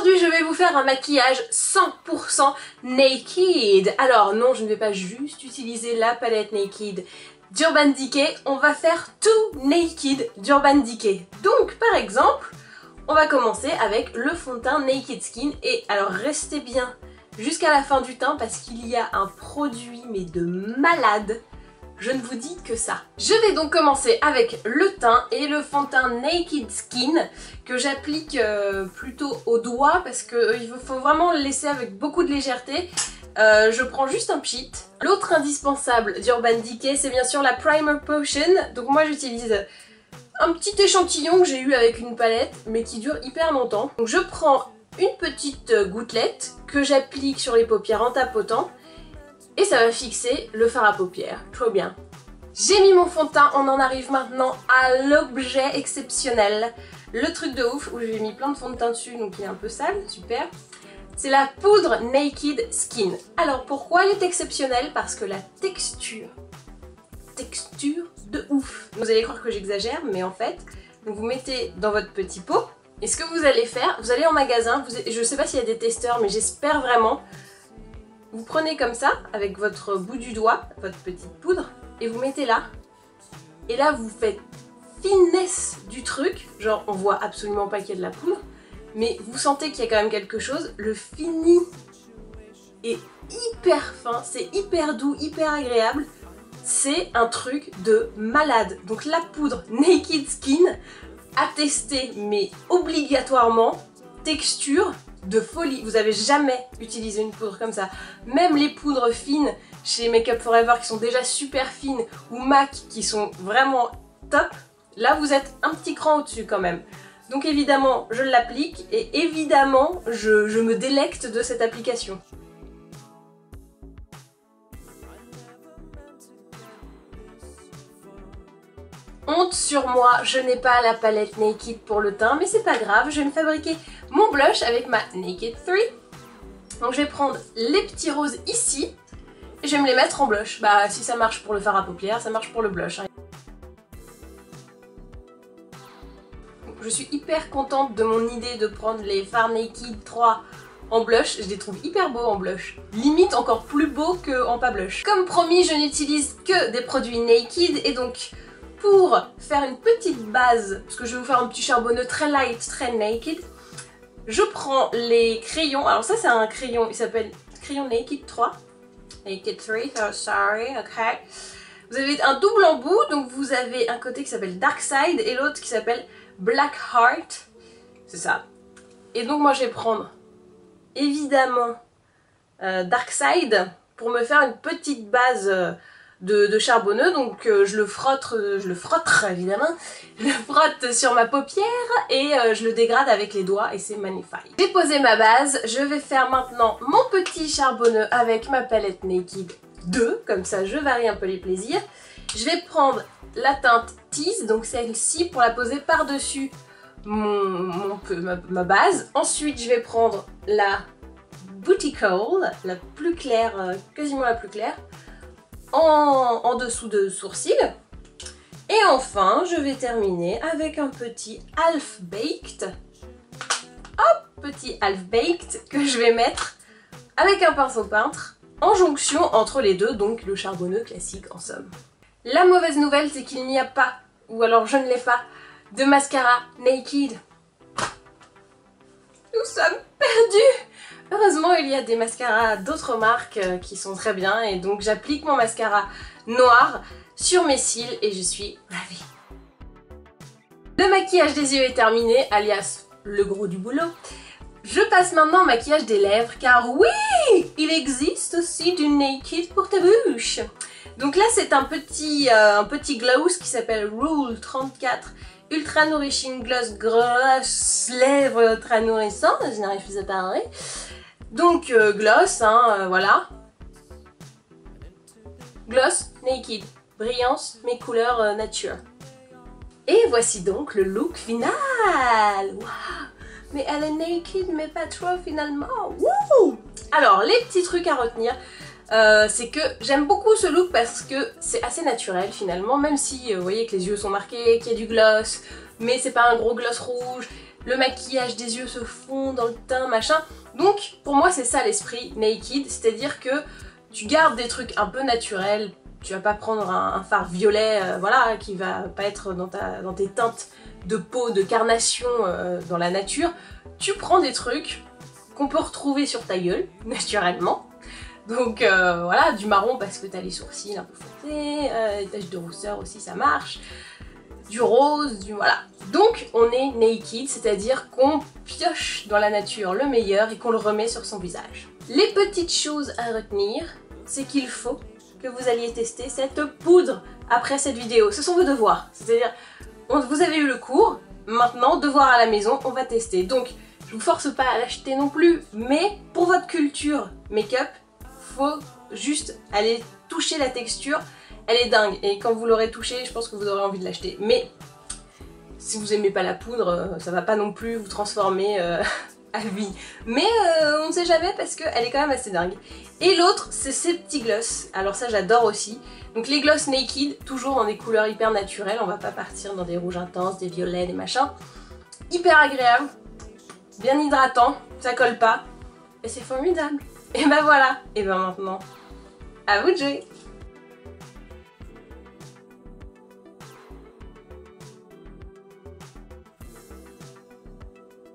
Aujourd'hui, je vais vous faire un maquillage 100% naked. Alors non, je ne vais pas juste utiliser la palette Naked d'Urban Decay, on va faire tout naked d'Urban Decay. Donc par exemple, on va commencer avec le fond de teint Naked Skin. Et alors restez bien jusqu'à la fin du teint parce qu'il y a un produit mais de malade. Je ne vous dis que ça. Je vais donc commencer avec le teint et le fond de teint Naked Skin que j'applique plutôt au doigt parce qu'il faut vraiment le laisser avec beaucoup de légèreté. Je prends juste un pchit. L'autre indispensable d'Urban Decay, c'est bien sûr la Primer Potion. Donc moi j'utilise un petit échantillon que j'ai eu avec une palette, mais qui dure hyper longtemps. Donc je prends une petite gouttelette que j'applique sur les paupières en tapotant. Et ça va fixer le fard à paupières. Trop bien. J'ai mis mon fond de teint, on en arrive maintenant à l'objet exceptionnel. Le truc de ouf, où j'ai mis plein de fond de teint dessus, donc il est un peu sale, super. C'est la poudre Naked Skin. Alors pourquoi elle est exceptionnelle? Parce que la texture de ouf. Vous allez croire que j'exagère, mais en fait, vous mettez dans votre petit pot. Et ce que vous allez faire, vous allez en magasin, je sais pas s'il y a des testeurs, mais j'espère vraiment. Vous prenez comme ça, avec votre bout du doigt, votre petite poudre, et vous mettez là. Et là, vous faites finesse du truc. Genre, on voit absolument pas qu'il y a de la poudre. Mais vous sentez qu'il y a quand même quelque chose. Le fini est hyper fin, c'est hyper doux, hyper agréable. C'est un truc de malade. Donc la poudre Naked Skin, à tester, mais obligatoirement, texture de folie. Vous avez jamais utilisé une poudre comme ça. Même les poudres fines chez Make Up For Ever qui sont déjà super fines ou MAC qui sont vraiment top, là vous êtes un petit cran au-dessus quand même. Donc évidemment je l'applique et évidemment je me délecte de cette application. Honte sur moi, je n'ai pas la palette Naked pour le teint, mais c'est pas grave, je vais me fabriquer mon blush avec ma Naked 3. Donc je vais prendre les petits roses ici, et je vais me les mettre en blush. Bah si ça marche pour le fard à paupières, ça marche pour le blush. Je suis hyper contente de mon idée de prendre les fards Naked 3 en blush, je les trouve hyper beaux en blush. Limite encore plus beaux qu'en pas blush. Comme promis, je n'utilise que des produits Naked, et donc pour faire une petite base, parce que je vais vous faire un petit charbonneux très light, très naked, je prends les crayons. Alors ça c'est un crayon, il s'appelle crayon Naked 3. Naked 3, oh sorry, ok. Vous avez un double embout, donc vous avez un côté qui s'appelle Dark Side et l'autre qui s'appelle Black Heart. C'est ça. Et donc moi je vais prendre évidemment Dark Side pour me faire une petite base de charbonneux, donc je le frotte évidemment, je le frotte sur ma paupière et je le dégrade avec les doigts et c'est magnifique. J'ai posé ma base, je vais faire maintenant mon petit charbonneux avec ma palette Naked 2, comme ça je varie un peu les plaisirs. Je vais prendre la teinte Tease, donc celle-ci pour la poser par-dessus ma base. Ensuite je vais prendre la Booty Call, la plus claire, quasiment la plus claire, en dessous de sourcil. Et enfin, je vais terminer avec un petit Half Baked. Hop, petit Half Baked que je vais mettre avec un pinceau peintre en jonction entre les deux, donc le charbonneux classique en somme. La mauvaise nouvelle, c'est qu'il n'y a pas, ou alors je ne l'ai pas, de mascara Naked. Nous sommes perdus! Heureusement, il y a des mascaras d'autres marques qui sont très bien, et donc j'applique mon mascara noir sur mes cils et je suis ravie. Le maquillage des yeux est terminé, alias le gros du boulot. Je passe maintenant au maquillage des lèvres, car oui, il existe aussi du Naked pour ta bouche. Donc là, c'est un petit gloss qui s'appelle Rule 34 Ultra Nourishing Gloss Lèvres Ultra Nourrissant, je n'arrive plus à parler. Donc gloss, voilà. Gloss Naked, brillance, mes couleurs nature. Et voici donc le look final. Waouh! Mais elle est naked, mais pas trop finalement. Wouh! Alors, les petits trucs à retenir, c'est que j'aime beaucoup ce look parce que c'est assez naturel finalement, même si vous voyez que les yeux sont marqués, qu'il y a du gloss, mais c'est pas un gros gloss rouge. le maquillage des yeux se fond dans le teint, machin. Donc pour moi c'est ça l'esprit Naked, c'est-à-dire que tu gardes des trucs un peu naturels, tu vas pas prendre un fard violet, voilà, qui va pas être dans tes teintes de peau, de carnation dans la nature. Tu prends des trucs qu'on peut retrouver sur ta gueule, naturellement. Donc voilà, du marron parce que t'as les sourcils un peu fouettés, les taches de rousseur aussi ça marche, du rose, voilà. Donc on est naked, c'est-à-dire qu'on pioche dans la nature le meilleur et qu'on le remet sur son visage. Les petites choses à retenir, c'est qu'il faut que vous alliez tester cette poudre après cette vidéo. Ce sont vos devoirs, c'est-à-dire vous avez eu le cours, maintenant devoir à la maison, on va tester. Donc je vous force pas à l'acheter non plus, mais pour votre culture make-up, faut juste aller toucher la texture, elle est dingue et quand vous l'aurez touchée je pense que vous aurez envie de l'acheter. Mais si vous aimez pas la poudre, ça va pas non plus vous transformer à vie. Mais on ne sait jamais parce qu'elle est quand même assez dingue. Et l'autre c'est ces petits gloss, alors ça j'adore aussi. Donc les gloss Naked, toujours dans des couleurs hyper naturelles, on va pas partir dans des rouges intenses, des violets, des machins. Hyper agréable, bien hydratant, ça colle pas et c'est formidable. Et ben voilà, et ben maintenant, à vous de jouer!